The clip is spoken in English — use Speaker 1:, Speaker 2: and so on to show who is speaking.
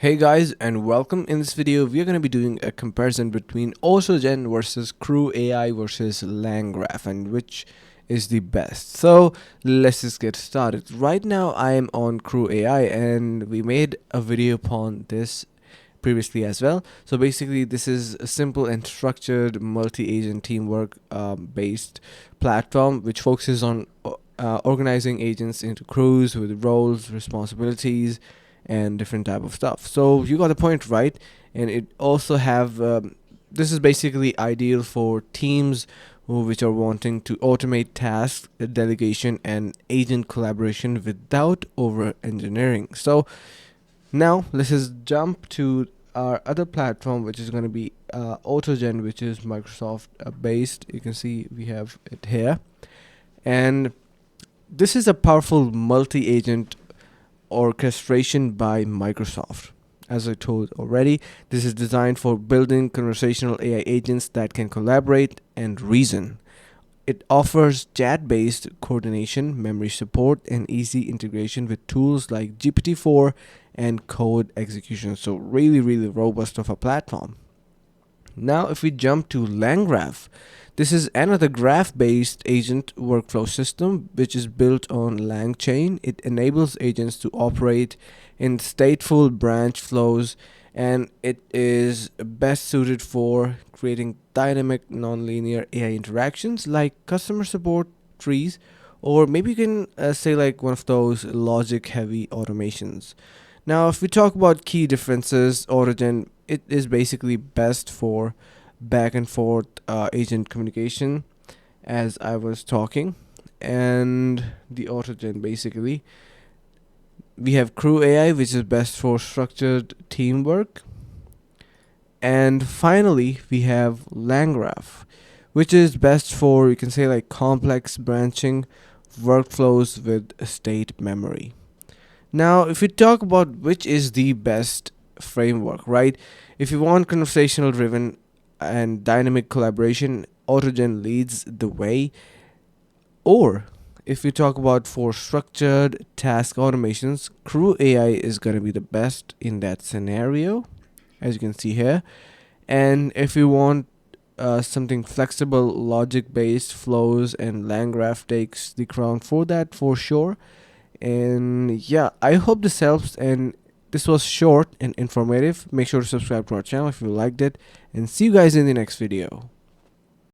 Speaker 1: Hey guys, and welcome. In this video we are going to be doing a comparison between AutoGen versus CrewAI versus LangGraph and which is the best. So let's just get started. Right now I am on CrewAI and we made a video upon this previously as well. So basically this is a simple and structured multi-agent teamwork based platform which focuses on organizing agents into crews with roles, responsibilities, and different type of stuff. So you got the point, right? And it also have this is basically ideal for teams which are wanting to automate tasks, delegation, and agent collaboration without over engineering. So now let's just jump to our other platform, which is going to be AutoGen, which is Microsoft based. You can see we have it here, and this is a powerful multi-agent orchestration by Microsoft. As I told already, this is designed for building conversational AI agents that can collaborate and reason. It offers chat-based coordination, memory support, and easy integration with tools like GPT-4 and code execution. So really robust of a platform. Now if we jump to LangGraph, this is another graph-based agent workflow system which is built on LangChain. It enables agents to operate in stateful branch flows, and it is best suited for creating dynamic nonlinear AI interactions like customer support trees, or maybe you can say like one of those logic-heavy automations. Now, if we talk about key differences, AutoGen, it is basically best for back and forth agent communication, as I was talking, and the AutoGen basically. We have CrewAI, which is best for structured teamwork, and finally we have LangGraph, which is best for, you can say, like complex branching workflows with state memory. Now, if we talk about which is the best framework, right? If you want conversational driven and dynamic collaboration, AutoGen leads the way. Or if we talk about for structured task automations, CrewAI is going to be the best in that scenario, as you can see here. And if you want something flexible, logic-based flows, and LangGraph takes the crown for that for sure. And yeah, I hope this helps, and this was short and informative. Make sure to subscribe to our channel if you liked it, and see you guys in the next video.